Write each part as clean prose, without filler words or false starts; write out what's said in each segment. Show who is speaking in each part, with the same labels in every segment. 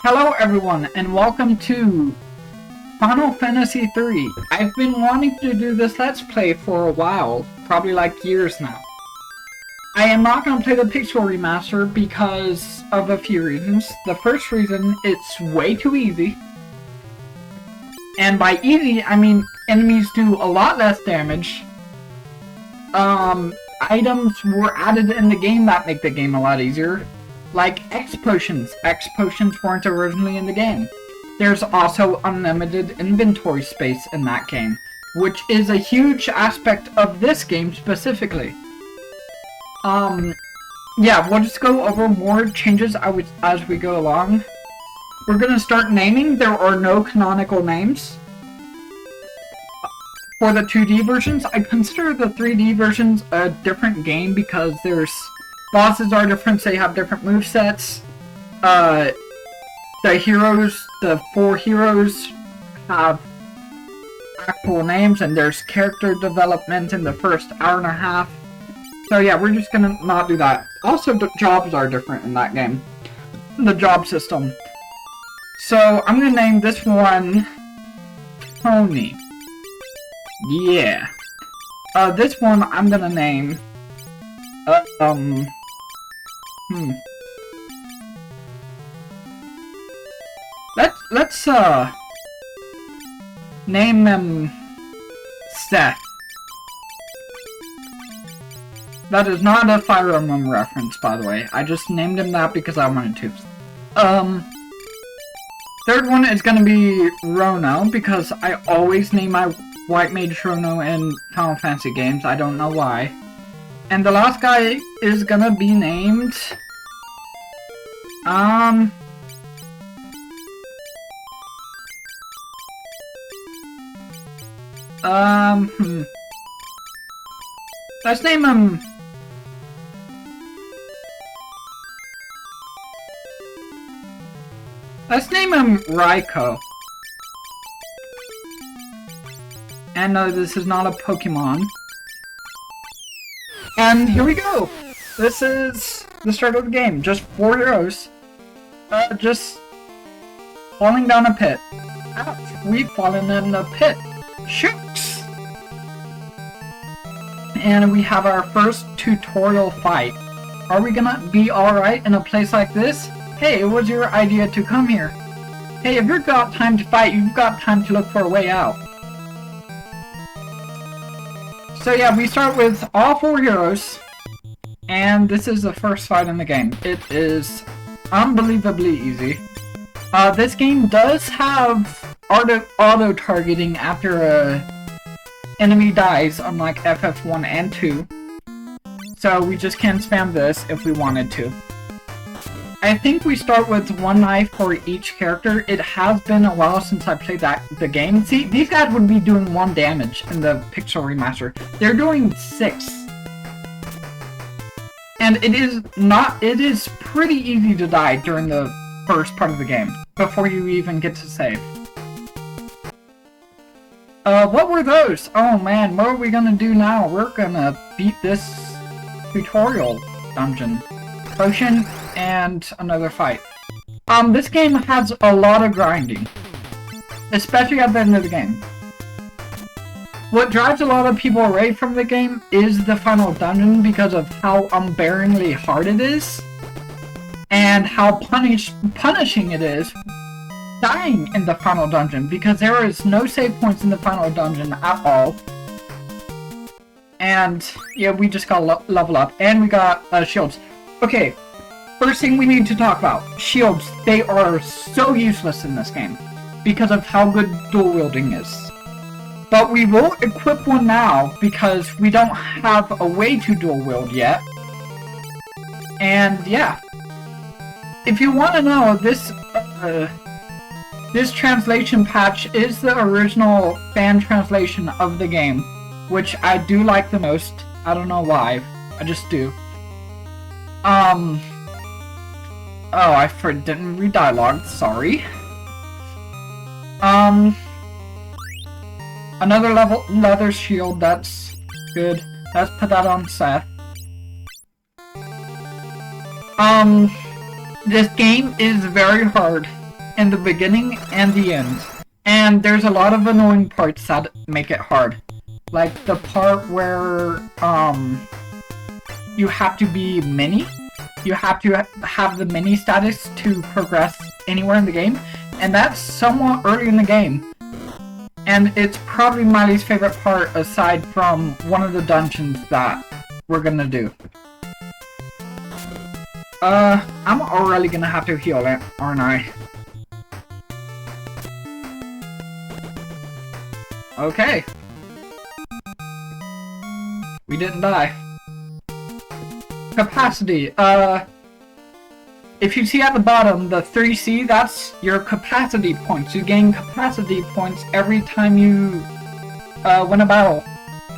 Speaker 1: Hello everyone, and welcome to Final Fantasy III. I've been wanting to do this Let's Play for a while, probably like years now. I am not going to play the Pixel Remaster because of a few reasons. The first reason, it's way too easy. And by easy, I mean enemies do a lot less damage. Items were added in the game that make the game a lot easier. Like X Potions. X Potions weren't originally in the game. There's also unlimited inventory space in that game, which is a huge aspect of this game specifically. Yeah, we'll just go over more changes as we go along. We're gonna start naming. There are no canonical names. For the 2D versions, I consider the 3D versions a different game because there's bosses are different, they have different movesets. The heroes, the 4 heroes, have actual names, and there's character development in the first hour and a half. So yeah, we're just gonna not do that. Also, the jobs are different in that game. The job system. So, I'm gonna name this one Tony. Yeah. This one I'm gonna name Let's name him Seth. That is not a Fire Emblem reference, by the way. I just named him that because I wanted to. Third one is gonna be Rono, because I always name my White Mage Rono in Final Fantasy games. I don't know why. And the last guy is gonna be named... Let's name him... Let's name him Raiko. And no, this is not a Pokemon. And here we go! This is the start of the game. Just 4 heroes. Just falling down a pit. Ouch! We've fallen in the pit. Shucks! And we have our first tutorial fight. Are we gonna be alright in a place like this? Hey, it was your idea to come here. Hey, if you've got time to fight, you've got time to look for a way out. So yeah, we start with all 4 heroes, and this is the first fight in the game. It is unbelievably easy. This game does have auto-targeting after a enemy dies, unlike FF1 and 2. So we just can't spam this if we wanted to. I think we start with 1 knife for each character. It has been a while since I played the game. See, these guys would be doing 1 damage in the Pixel Remaster. They're doing 6. And it is pretty easy to die during the first part of the game, before you even get to save. What were those? Oh man, what are we gonna do now? We're gonna beat this tutorial dungeon. Potion and another fight. This game has a lot of grinding, especially at the end of the game. What drives a lot of people away from the game is the final dungeon because of how unbearingly hard it is, and how punishing it is dying in the final dungeon, because there is no save points in the final dungeon at all. And yeah, we just got level up, and we got shields. Okay. First thing we need to talk about, shields. They are so useless in this game because of how good dual wielding is. But we will equip one now because we don't have a way to dual wield yet. And yeah, if you want to know, this translation patch is the original fan translation of the game, which I do like the most. I don't know why, I just do. Oh, I didn't read dialogue, sorry. Another leather shield, that's good. Let's put that on Seth. This game is very hard. in the beginning and the end. And there's a lot of annoying parts that make it hard. Like the part where, you have to be mini. You have to have the mini status to progress anywhere in the game. And that's somewhat early in the game. And it's probably my least favorite part aside from one of the dungeons that we're gonna do. I'm already gonna have to heal it, aren't I? Okay. We didn't die. Capacity. If you see at the bottom, the 3C, that's your capacity points. You gain capacity points every time you win a battle.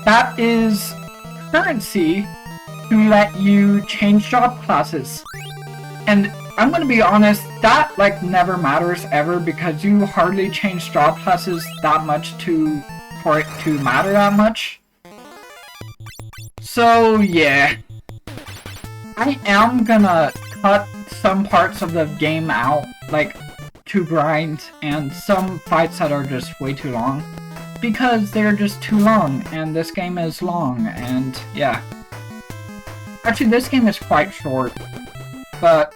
Speaker 1: That is currency to let you change job classes. And I'm gonna be honest, that like never matters ever because you hardly change job classes that much for it to matter that much. So yeah. I am gonna cut some parts of the game out, like to grind, and some fights that are just way too long. Because they're just too long, and this game is long, and yeah. Actually, this game is quite short, but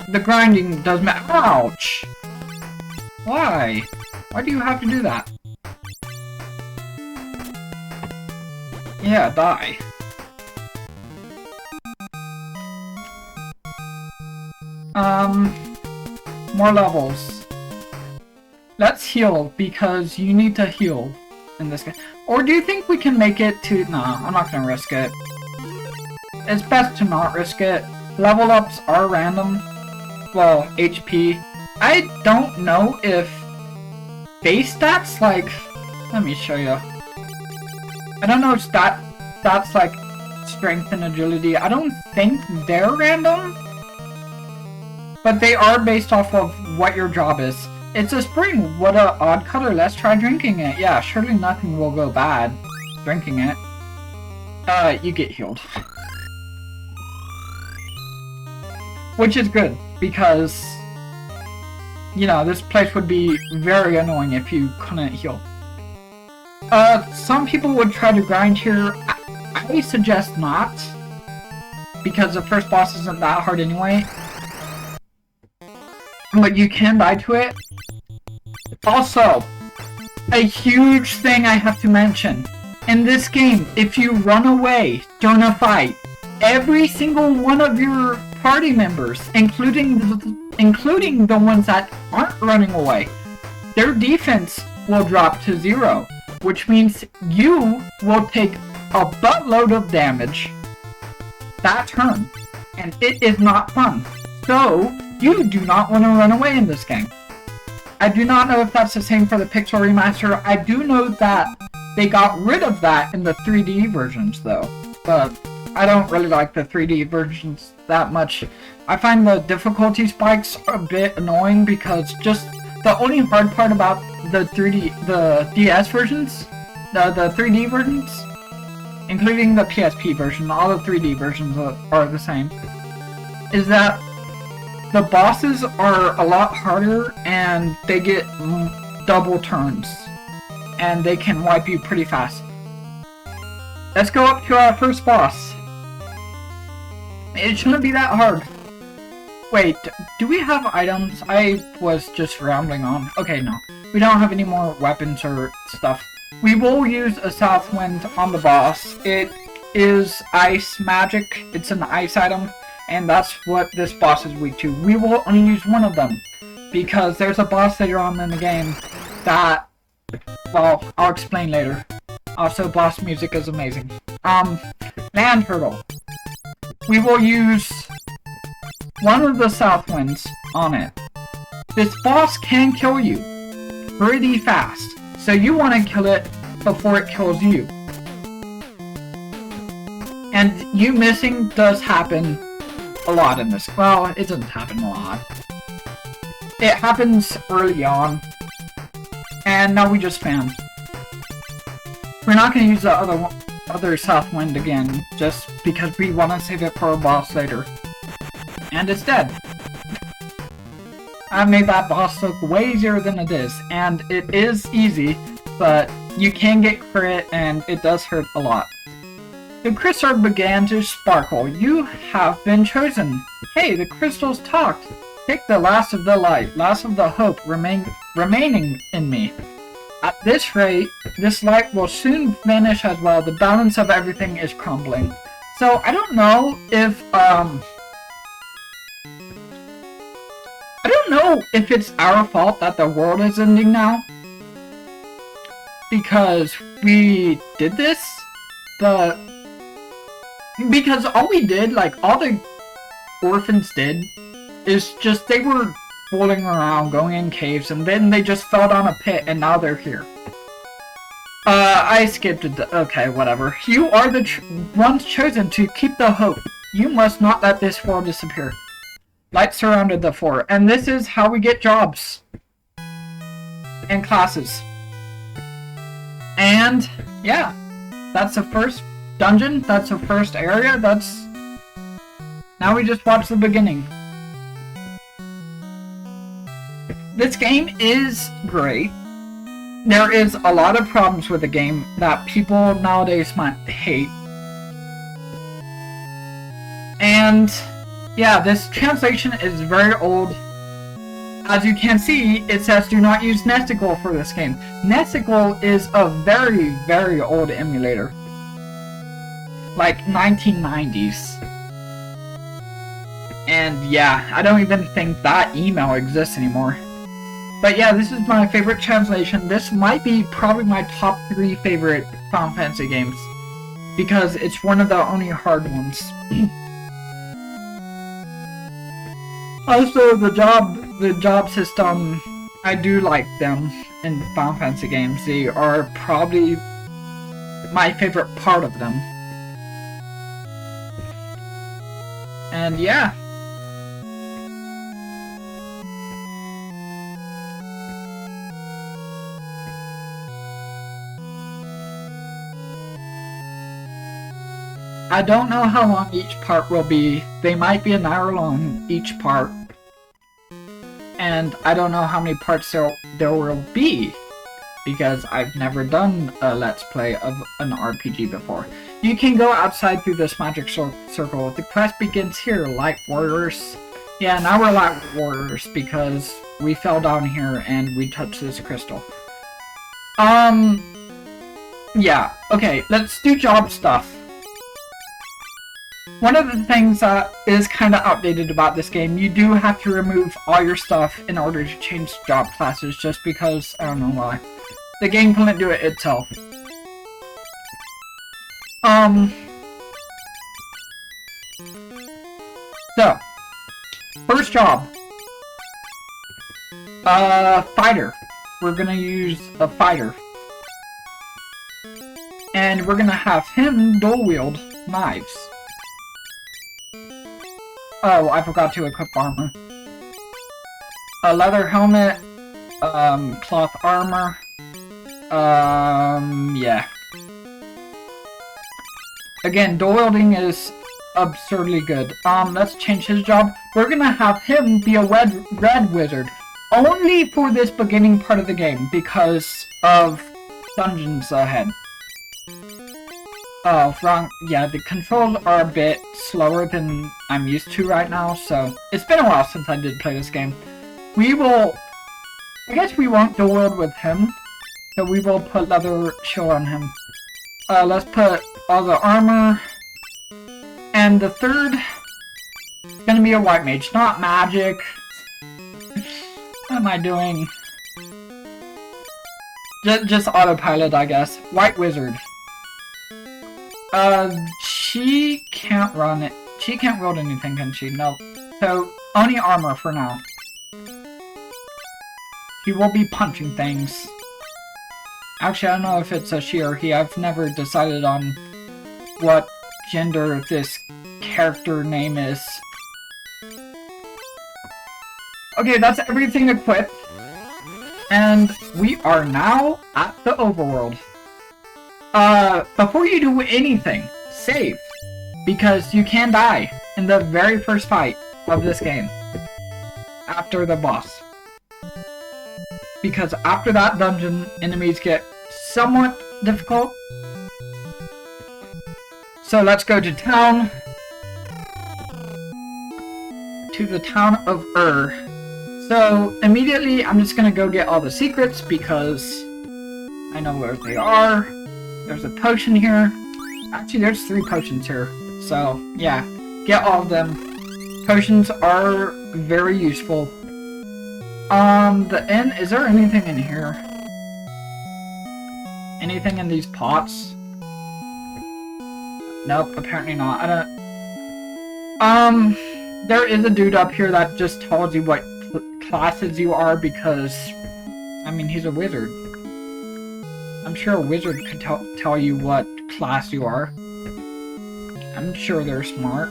Speaker 1: the grinding does matter. Ouch! Why? Why do you have to do that? Yeah, die. More levels. Let's heal, because you need to heal in this game. Or do you think we can make it to... Nah, I'm not gonna risk it. It's best to not risk it. Level ups are random. Well, HP. I don't know if base stats, like... Let me show you. I don't know if stats like strength and agility. I don't think they're random. But they are based off of what your job is. It's a spring. What a odd color. Let's try drinking it. Yeah, surely nothing will go bad drinking it. You get healed. Which is good, because, you know, this place would be very annoying if you couldn't heal. Some people would try to grind here. I suggest not, because the first boss isn't that hard anyway. But you can die to it. Also, a huge thing I have to mention. In this game, if you run away during a fight, every single one of your party members, including the ones that aren't running away, their defense will drop to 0. Which means you will take a buttload of damage that turn. And it is not fun. So, you do not want to run away in this game. I do not know if that's the same for the Pixel Remaster. I do know that they got rid of that in the 3D versions though. But I don't really like the 3D versions that much. I find the difficulty spikes a bit annoying because just the only hard part about the DS versions, the 3D versions, including the PSP version, all the 3D versions are the same, is that the bosses are a lot harder and they get double turns. And they can wipe you pretty fast. Let's go up to our first boss. It shouldn't be that hard. Wait, do we have items? I was just rambling on. Okay, no. We don't have any more weapons or stuff. We will use a South Wind on the boss. It is ice magic. It's an ice item. And that's what this boss is weak to. We will only use one of them. Because there's a boss later on in the game that... Well, I'll explain later. Also, boss music is amazing. Land Turtle. We will use one of the South Winds on it. This boss can kill you pretty fast. So you want to kill it before it kills you. And you missing does happen a lot in this. Well, it doesn't happen a lot. It happens early on. And now we just spam. We're not going to use the other South Wind again, just because we want to save it for a boss later. And it's dead. I made that boss look way easier than it is, and it is easy, but you can get crit and it does hurt a lot. The crystal began to sparkle. You have been chosen. Hey, the crystals talked. Take the last of the light, last of the hope remaining in me. At this rate, this light will soon vanish as well. The balance of everything is crumbling. So I don't know if it's our fault that the world is ending now, because we did this, because all we did, like all the orphans did, is just they were fooling around, going in caves, and then they just fell down a pit, and now they're here. I skipped it. Okay, whatever. You are the ones chosen to keep the hope. You must not let this world disappear. Light surrounded the floor, and this is how we get jobs and classes. And yeah, that's the first dungeon. That's the first area. Now we just watch the beginning. This game is great. There is a lot of problems with the game that people nowadays might hate. And yeah, this translation is very old. As you can see, it says do not use Nesticle for this game. Nesticle is a very, very old emulator. Like 1990s. And yeah, I don't even think that email exists anymore. But yeah, this is my favorite translation. This might be probably my top 3 favorite Final Fantasy games, because it's one of the only hard ones. Also, the job system, I do like them in Final Fantasy games. They are probably my favorite part of them. And yeah. I don't know how long each part will be. They might be an hour long each part. And I don't know how many parts there will be, because I've never done a Let's Play of an RPG before. You can go outside through this magic circle. The quest begins here, Light Warriors. Yeah, now we're Light Warriors because we fell down here and we touched this crystal. Yeah, okay, let's do job stuff. One of the things that is kind of outdated about this game, you do have to remove all your stuff in order to change job classes, just because, I don't know why. The game couldn't do it itself. So, first job. Fighter. We're gonna use a fighter. And we're gonna have him dual wield knives. Oh, I forgot to equip armor. A leather helmet, cloth armor, yeah. Again, dual wielding is absurdly good. Let's change his job. We're gonna have him be a red wizard. Only for this beginning part of the game, because of dungeons ahead. Oh, wrong. Yeah, the controls are a bit slower than I'm used to right now, so it's been a while since I did play this game. I guess we won't dual wield with him, so we will put leather shield on him. Let's put all the armor, and the third is gonna be a white mage, not magic. What am I doing? Just autopilot, I guess. White wizard. She can't run it. She can't wield anything, can she? No. So, only armor for now. He will be punching things. Actually, I don't know if it's a she or he. I've never decided on what gender this character name is. Okay, that's everything equipped. And we are now at the overworld. Before you do anything, save. Because you can die in the very first fight of this game. after the boss. Because after that dungeon, enemies get somewhat difficult. So let's go to town. To the town of So immediately I'm just gonna go get all the secrets because I know where they are. There's a potion here. Actually, there's 3 potions here. So yeah, get all of them. Potions are very useful. The inn, is there anything in here? Anything in these pots? Nope, apparently not. There is a dude up here that just tells you what classes you are because, I mean, he's a wizard. I'm sure a wizard could tell you what class you are. I'm sure they're smart.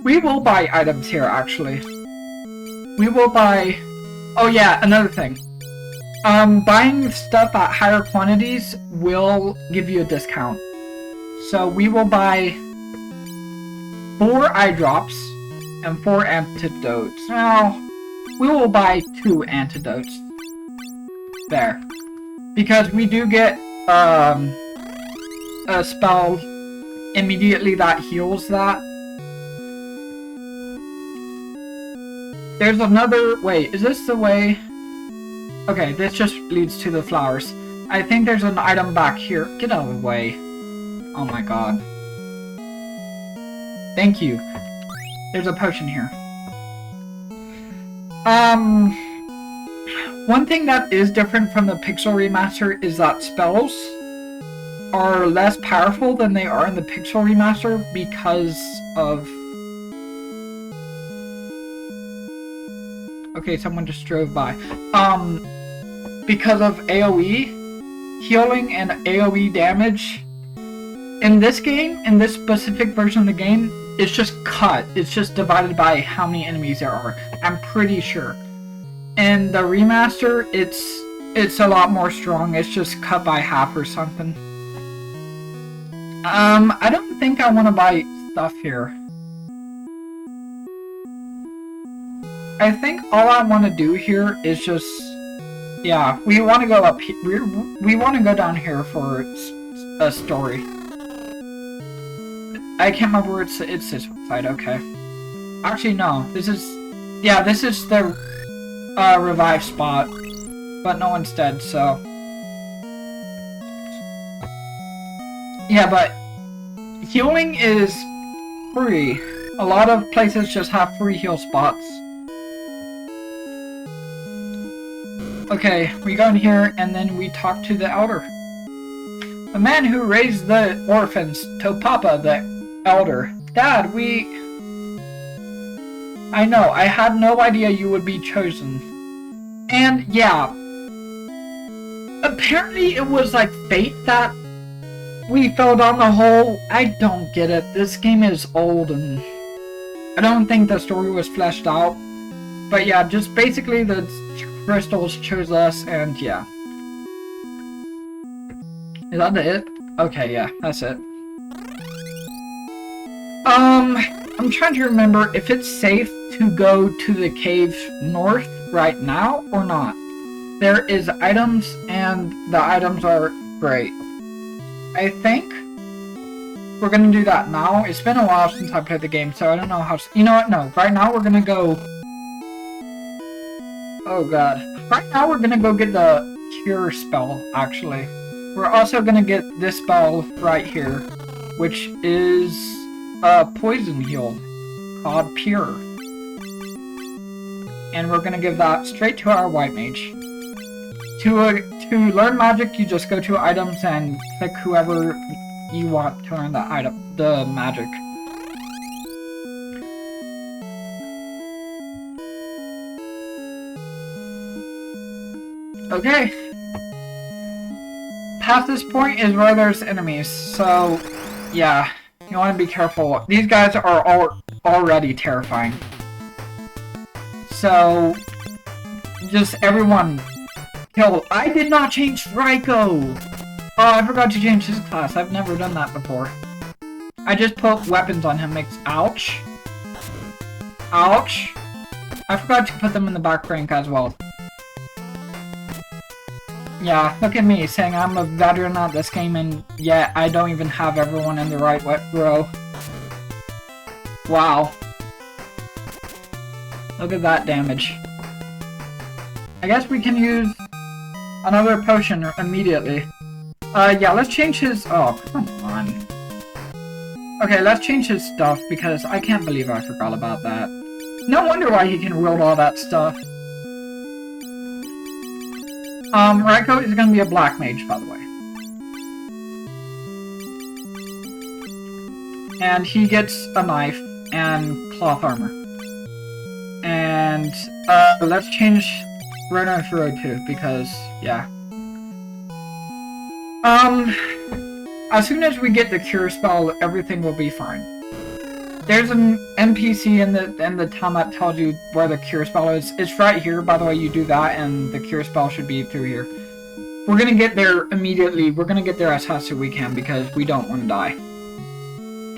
Speaker 1: We will buy items here, actually. We will buy... Oh yeah, another thing. Buying stuff at higher quantities will give you a discount. So we will buy 4 eye drops and 4 antidotes. Now, we will buy 2 antidotes. There. Because we do get a spell immediately that heals that. There's another... Wait, is this the way? Okay, this just leads to the flowers. I think there's an item back here. Get out of the way. Oh my god. Thank you. There's a potion here. One thing that is different from the Pixel Remaster is that spells are less powerful than they are in the Pixel Remaster because of... Okay, someone just drove by. Because of AoE, healing and AoE damage. In this game, in this specific version of the game, it's just cut. It's just divided by how many enemies there are. I'm pretty sure. In the remaster, it's a lot more strong. It's just cut by half or something. I don't think I want to buy stuff here. I think all I want to do here is just... Yeah, we want to go up here. We want to go down here for a story. I can't remember where it's this side, okay. Actually, no, this is... Yeah, this is the revive spot. But no one's dead, so... Yeah, but healing is free. A lot of places just have free heal spots. Okay, we go in here and then we talk to the elder. The man who raised the orphans, told Papa, the elder. Dad, I know, I had no idea you would be chosen. And yeah, apparently it was like fate that we fell down the hole. I don't get it. This game is old and I don't think the story was fleshed out. But yeah, just basically the crystals chose us and yeah. Is that it? Okay, yeah, that's it. I'm trying to remember if it's safe to go to the cave north right now or not. There is items and the items are great. I think we're gonna do that now. It's been a while since I played the game, so I don't know how... You know what? No. Right now we're gonna go... Oh god. Right now we're gonna go get the cure spell, actually. We're also gonna get this spell right here, which is a poison heal called Pure. And we're gonna give that straight to our white mage. To learn magic, you just go to items and pick whoever you want to learn the magic. Okay. Past this point is where there's enemies, so yeah, you want to be careful. These guys are already terrifying. So, just everyone kill. I did not change Ryko! Oh, I forgot to change his class. I've never done that before. I just put weapons on him. Makes ouch. Ouch. I forgot to put them in the back rank as well. Yeah, look at me saying I'm a veteran at this game and yet I don't even have everyone in the right row. Wow. Look at that damage. I guess we can use another potion immediately. Yeah, let's change his... Oh, come on. Okay, let's change his stuff because I can't believe I forgot about that. No wonder why he can wield all that stuff. Raiko is gonna be a black mage, by the way. And he gets a knife and cloth armor. And, let's change Reno Hero too, because, yeah. As soon as we get the cure spell, everything will be fine. There's an NPC in the town that tells you where the cure spell is. It's right here, by the way, you do that, and the cure spell should be through here. We're gonna get there immediately. We're gonna get there as fast as we can, because we don't want to die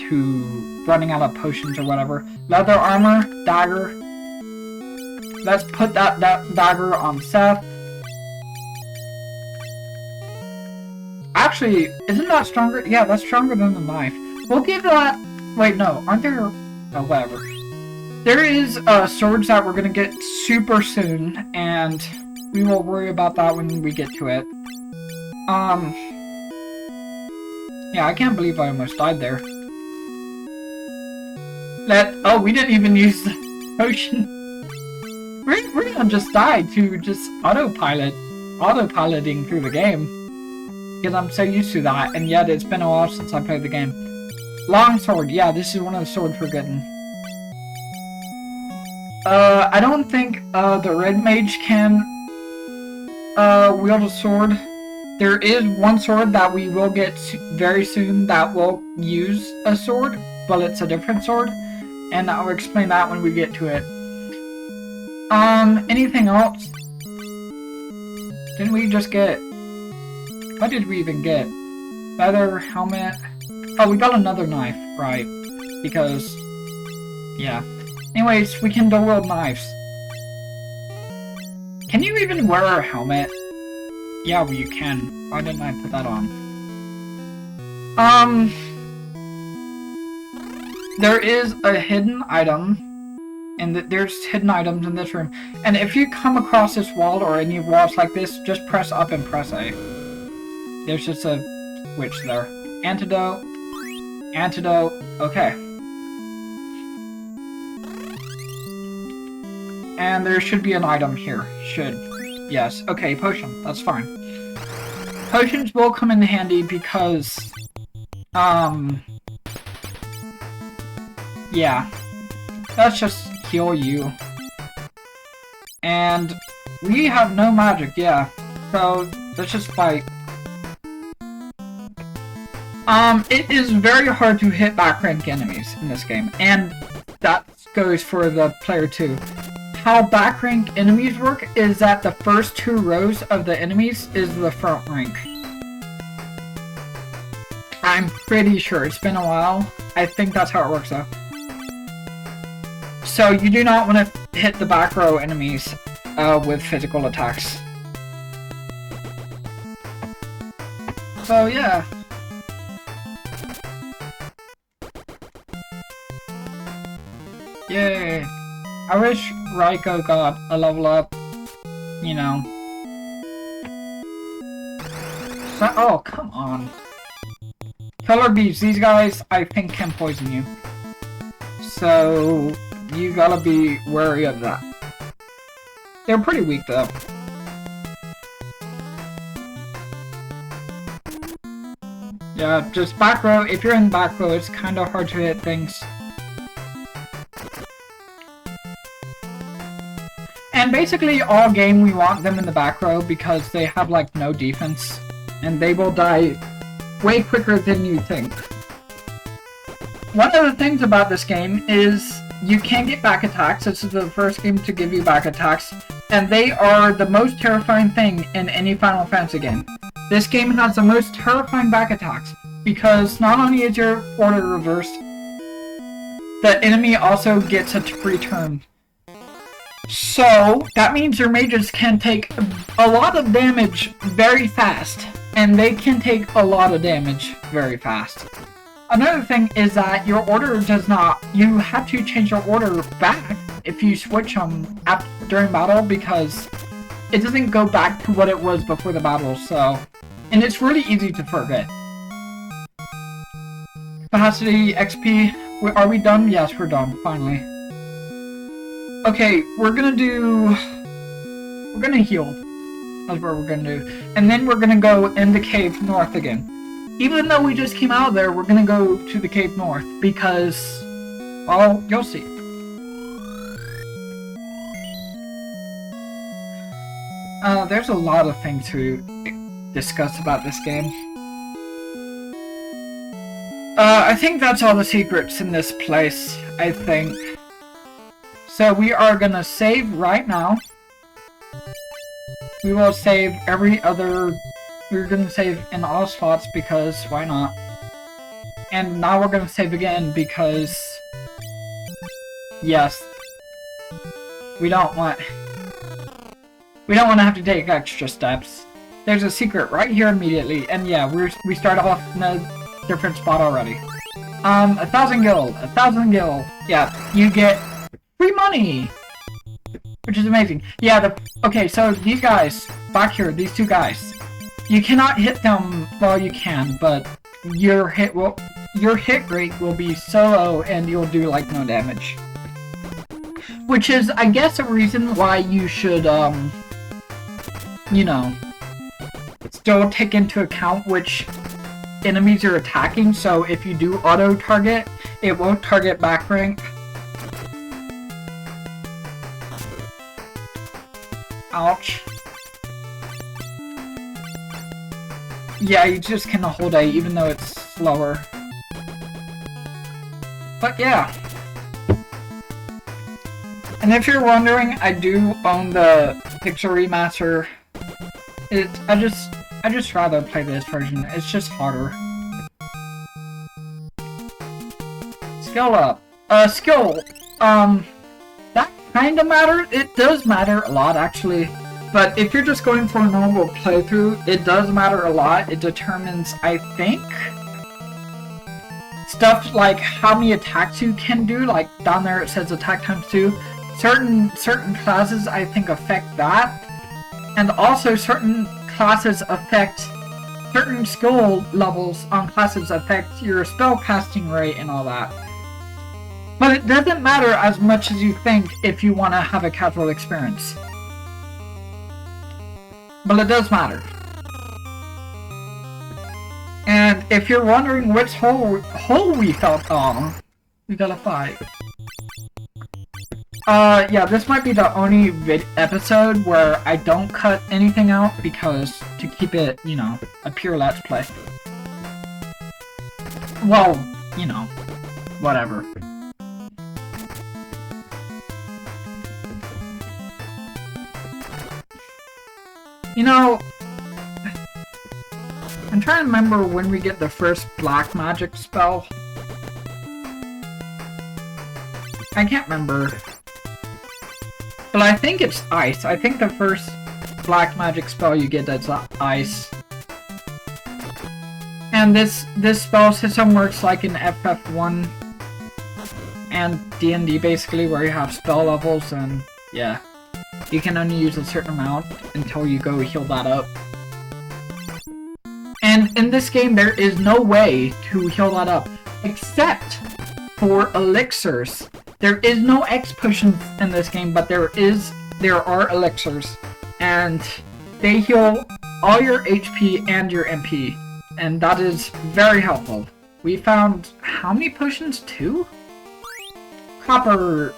Speaker 1: to running out of potions or whatever. Leather armor, dagger. Let's put that dagger on Seth. Actually, isn't that stronger? Yeah, that's stronger than the knife. We'll give that... Wait, no. Aren't there... Oh, whatever. There is swords that we're gonna get super soon, and we will worry about that when we get to it. Yeah, I can't believe I almost died there. Oh, we didn't even use the potion. We're gonna just die to just autopiloting through the game. Because I'm so used to that, and yet it's been a while since I played the game. Long sword, yeah, this is one of the swords we're getting. I don't think the red mage can wield a sword. There is one sword that we will get very soon that will use a sword, but it's a different sword, and I'll explain that when we get to it. Anything else? Didn't we just get... What did we even get? Leather, helmet... Oh, we got another knife, right. Because... Yeah. Anyways, we can dual wield knives. Can you even wear a helmet? Yeah, well, you can. Why didn't I put that on? There is a hidden item. And there's hidden items in this room. And if you come across this wall or any walls like this, just press up and press A. There's just a switch there. Antidote. Antidote. Okay. And there should be an item here. Should. Yes. Okay, potion. That's fine. Potions will come in handy because... Yeah. Let's just heal you. And we have no magic, yeah. So, let's just fight. It is very hard to hit back rank enemies in this game, and that goes for the player too. How back rank enemies work is that the first 2 rows of the enemies is the front rank. I'm pretty sure, it's been a while. I think that's how it works though. So you do not want to hit the back row enemies with physical attacks. So yeah. Yay! I wish Raiko got a level up, you know. So, oh, come on. Killer bees, these guys, I think, can poison you. So, you gotta be wary of that. They're pretty weak, though. Yeah, just back row. If you're in back row, it's kinda hard to hit things. And basically, all game we want them in the back row because they have, like, no defense. And they will die way quicker than you think. One of the things about this game is you can get back attacks. This is the first game to give you back attacks. And they are the most terrifying thing in any Final Fantasy game. This game has the most terrifying back attacks. Because not only is your order reversed, the enemy also gets a free turn. So, that means your mages can take a lot of damage very fast. And they can take a lot of damage very fast. Another thing is that your order does not... You have to change your order back if you switch them during battle, because it doesn't go back to what it was before the battle, so... And it's really easy to forget. Capacity, XP... Are we done? Yes, we're done, finally. Okay, we're gonna heal. That's what we're gonna do. And then we're gonna go in the cave north again. Even though we just came out of there, we're gonna go to the cave north because... Well, you'll see. There's a lot of things to discuss about this game. I think that's all the secrets in this place, I think. So we are gonna save right now. We will save every other... We're gonna save in all spots because why not? And now we're gonna save again because... Yes. We don't want to have to take extra steps. There's a secret right here immediately, and yeah, we start off in a different spot already. 1,000 gil, 1,000 gil. Yeah, you get free money! Which is amazing. Yeah, okay, so these guys, back here, these two guys, you cannot hit them, well you can, but your hit rate will be so low and you'll do like no damage. Which is, I guess, a reason why you should, you know, still take into account which enemies you're attacking, so if you do auto-target, it won't target back rank. Ouch. Yeah, you just can hold A even though it's slower. But yeah. And if you're wondering, I do own the Pixel Remaster. I just rather play this version. It's just harder. Skill up. Skill. That kinda matters. It does matter a lot, actually. But if you're just going for a normal playthrough, it does matter a lot. It determines, I think, stuff like how many attacks you can do. Like down there it says attack times 2. Certain classes, I think, affect that. And also certain classes affect... Certain skill levels on classes affect your spell casting rate and all that. But it doesn't matter as much as you think if you want to have a casual experience. But it does matter. And if you're wondering which hole we fell on, we got a 5. Yeah, this might be the only episode where I don't cut anything out because to keep it, you know, a pure Let's Play. Well, you know, whatever. You know, I'm trying to remember when we get the first black magic spell. I can't remember. But I think it's ice. I think the first black magic spell you get is ice. And this spell system works like in FF1 and D&D basically, where you have spell levels and yeah. You can only use a certain amount until you go heal that up. And in this game, there is no way to heal that up, except for elixirs. There is no X potions in this game, but there are elixirs. And they heal all your HP and your MP. And that is very helpful. We found, how many potions? 2? Copper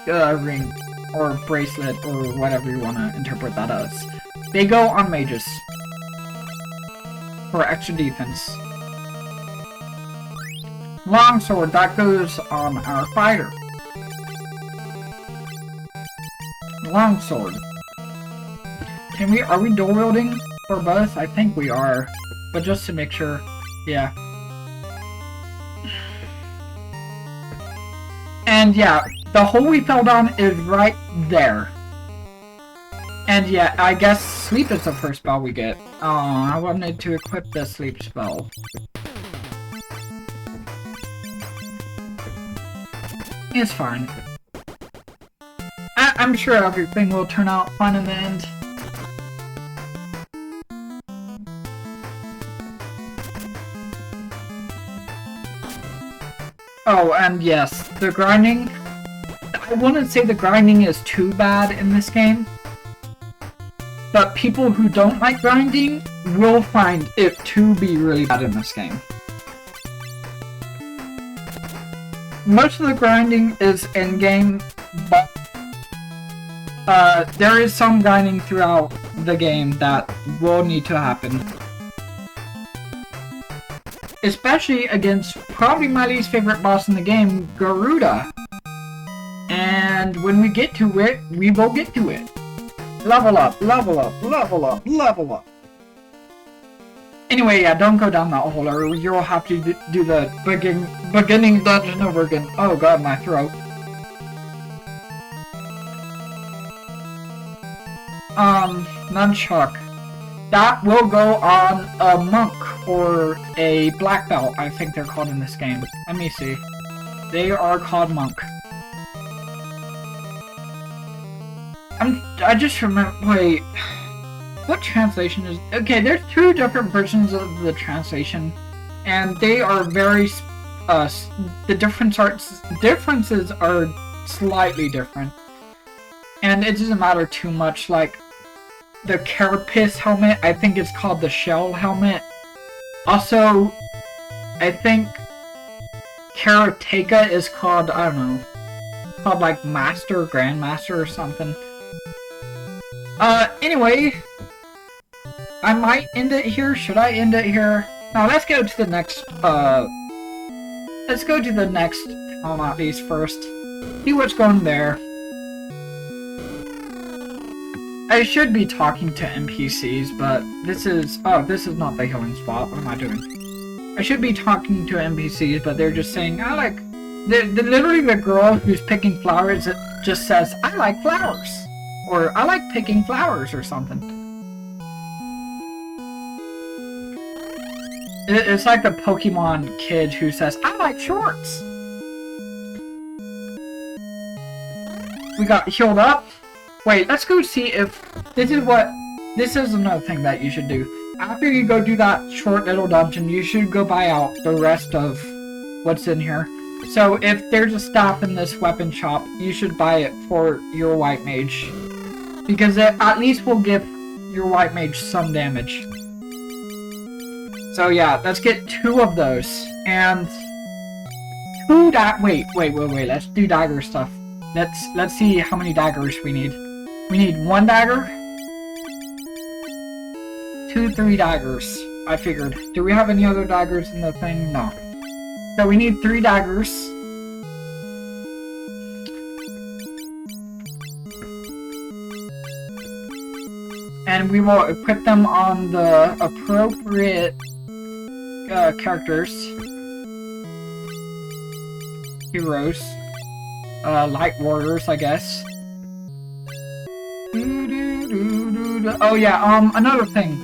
Speaker 1: ring. Or bracelet, or whatever you want to interpret that as. They go on mages. For extra defense. Longsword, that goes on our fighter. Longsword. Are we dual wielding for both? I think we are. But just to make sure, yeah. And yeah, the hole we fell down is right there. And yeah, I guess sleep is the first spell we get. Oh, I wanted to equip the sleep spell. It's fine. I'm sure everything will turn out fine in the end. Oh, and yes, the grinding. I wouldn't say the grinding is too bad in this game. But people who don't like grinding will find it to be really bad in this game. Most of the grinding is in-game, but there is some grinding throughout the game that will need to happen. Especially against probably my least favorite boss in the game, Garuda. And when we get to it, we will get to it. Level up, level up, level up, level up. Anyway, yeah, don't go down that hole or you'll have to do the beginning dungeon over again. Oh god, my throat. Nunchuck. That will go on a monk or a black belt, I think they're called in this game. Let me see. They are called monk. I just remember, wait, what translation is, okay, there's two different versions of the translation, and they are very, the differences are slightly different, and it doesn't matter too much. Like, the carapace helmet, I think it's called the shell helmet. Also, I think karateka is called, I don't know, called like Master, Grandmaster or something. Anyway, I might end it here. Should I end it here? Now, let's go to the next, let's go to the next town at least first. See what's going there. I should be talking to NPCs, but this is, oh, this is not the healing spot. What am I doing? I should be talking to NPCs, but they're just saying, I like, literally the girl who's picking flowers, it just says, I like flowers. Or, I like picking flowers or something. It's like the Pokemon kid who says, I like shorts. We got healed up. Wait, let's go see if this is another thing that you should do. After you go do that short little dungeon, you should go buy out the rest of what's in here. So if there's a staff in this weapon shop, you should buy it for your white mage. Because it at least will give your white mage some damage. So yeah, let's get 2 of those. And 2 wait, let's do dagger stuff. Let's see how many daggers we need. We need 1 dagger. 2, 3 daggers. I figured. Do we have any other daggers in the thing? No. So we need 3 daggers. And we will equip them on the appropriate characters. Heroes. Light warriors, I guess. Oh yeah, another thing.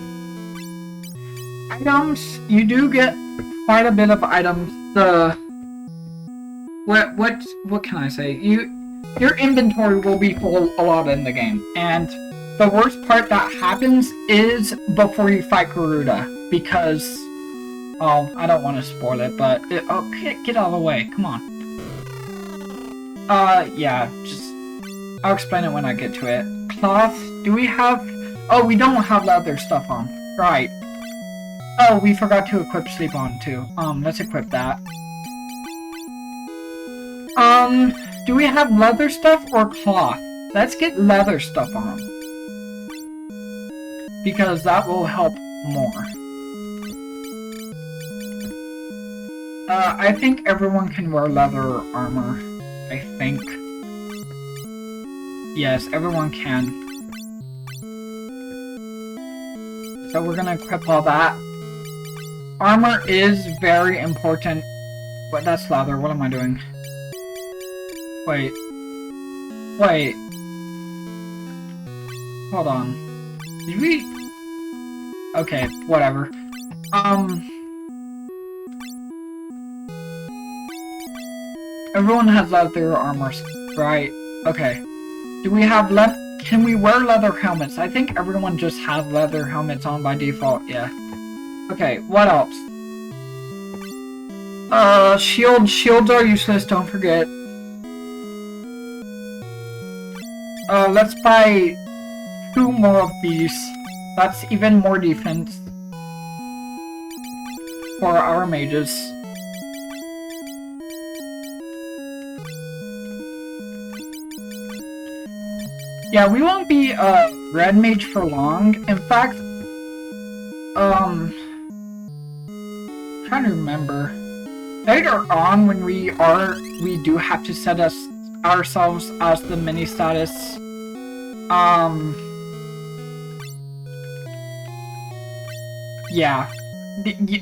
Speaker 1: Items, you do get quite a bit of items. What can I say? Your inventory will be full a lot in the game, and the worst part that happens is before you fight Garuda, because, oh, I don't want to spoil it, but, get out of the way, come on. Yeah, I'll explain it when I get to it. Cloth, do we have, oh, we don't have leather stuff on, right. Oh, we forgot to equip sleep on, too. Let's equip that. Do we have leather stuff or cloth? Let's get leather stuff on. Because that will help more. I think everyone can wear leather armor. I think. Yes, everyone can. So we're gonna equip all that. Armor is very important. But that's leather, what am I doing? Wait. Wait. Hold on. Did we... Okay, whatever. Everyone has leather armor, right? Okay. Do we have Can we wear leather helmets? I think everyone just has leather helmets on by default, yeah. Okay, what else? Shields are useless, don't forget. Let's buy 2 more of these. That's even more defense for our mages. Yeah, we won't be red mage for long. In fact, trying to remember. Later on, when we do have to set ourselves as the mini status. Yeah,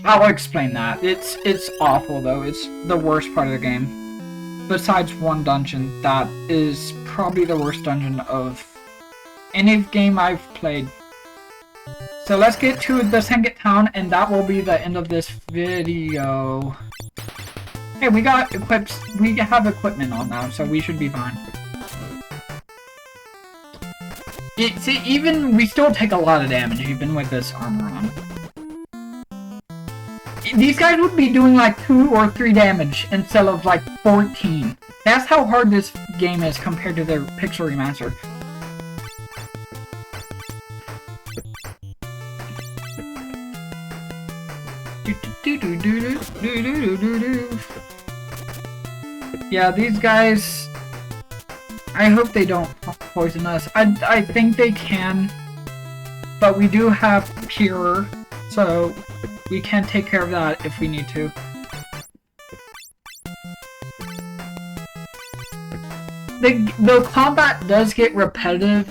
Speaker 1: I'll explain that. It's awful though. It's the worst part of the game. Besides one dungeon, that is probably the worst dungeon of any game I've played. So let's get to the second town, and that will be the end of this video. Hey, we have equipment on now, so we should be fine. We still take a lot of damage even with this armor on. These guys would be doing like 2 or 3 damage instead of like 14. That's how hard this game is compared to their pixel remaster. Yeah, these guys, I hope they don't poison us. I think they can, but we do have Cure, so we can take care of that if we need to. The combat does get repetitive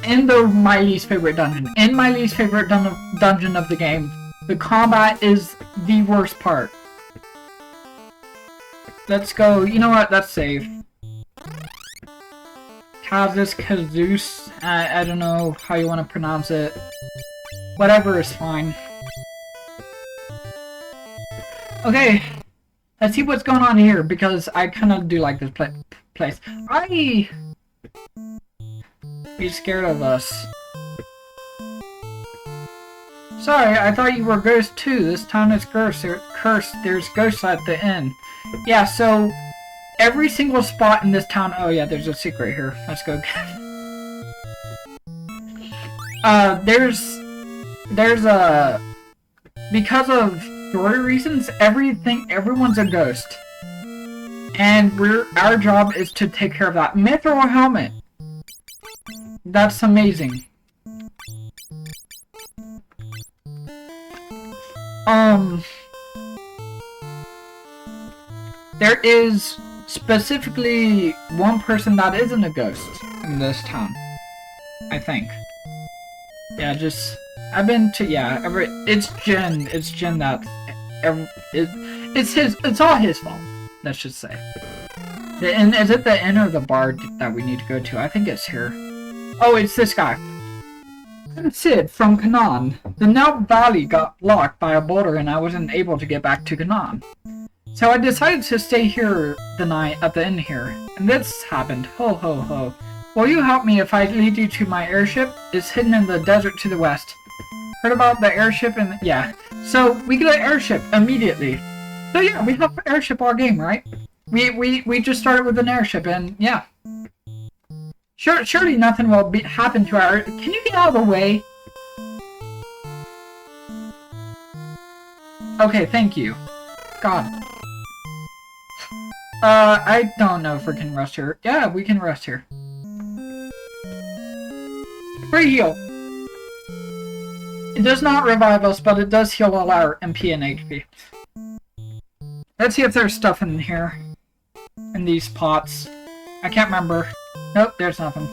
Speaker 1: in my least favorite dungeon. In my least favorite dungeon of the game, the combat is the worst part. Let's go. You know what? Let's save. Kazus, I don't know how you want to pronounce it. Whatever is fine. Okay, let's see what's going on here, because I kind of do like this place. Be scared of us. Sorry, I thought you were ghosts too. This town is cursed. There's ghosts at the inn. Yeah, so every single spot in this town. Oh yeah, there's a secret here. Let's go. There's a because of story reasons, everyone's a ghost, and our job is to take care of that. Mithril helmet. That's amazing. There is specifically one person that isn't a ghost in this town, I think. Yeah, I've been to, it's Jin that, it's all his fault, let's just say. Is it the inn or the bar that we need to go to? I think it's here. Oh, it's this guy. I'm Sid from Canaan. The Nelt Valley got blocked by a boulder and I wasn't able to get back to Canaan. So I decided to stay here the night at the inn here. And this happened. Ho ho ho. Will you help me if I lead you to my airship? It's hidden in the desert to the west. Heard about the airship and yeah. So we get an airship immediately. So yeah, we have an airship all game, right? We just started with an airship and yeah. Surely nothing will happen to our... Can you get out of the way? Okay, thank you. God. I don't know if we can rest here. Yeah, we can rest here. Free heal. It does not revive us, but it does heal all our MP and HP. Let's see if there's stuff in here. In these pots. I can't remember. Nope, there's nothing.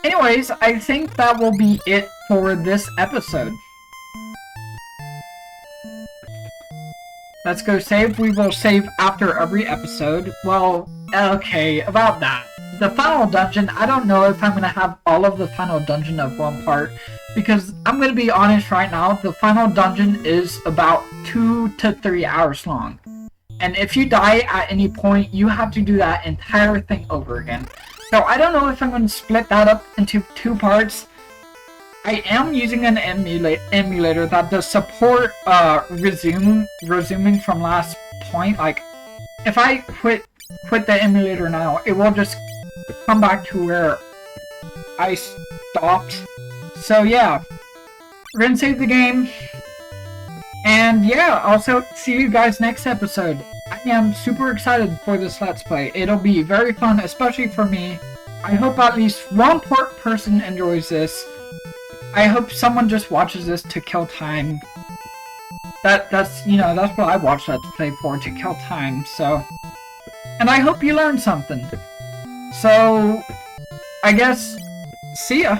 Speaker 1: Anyways, I think that will be it for this episode. Let's go save. We will save after every episode. Well, okay, about that. The final dungeon, I don't know if I'm going to have all of the final dungeon of one part, because I'm going to be honest right now, the final dungeon is about 2 to 3 hours long. And if you die at any point, you have to do that entire thing over again. So I don't know if I'm going to split that up into 2 parts. I am using an emulator that does support resuming from last point. Like, if I quit the emulator now, it will just come back to where I stopped. So yeah, we're gonna save the game. And yeah, also see you guys next episode. I am super excited for this Let's Play. It'll be very fun, especially for me. I hope at least one person enjoys this. I hope someone just watches this to kill time. That's what I watch Let's Play for, to kill time, so. And I hope you learned something. So, I guess, see ya.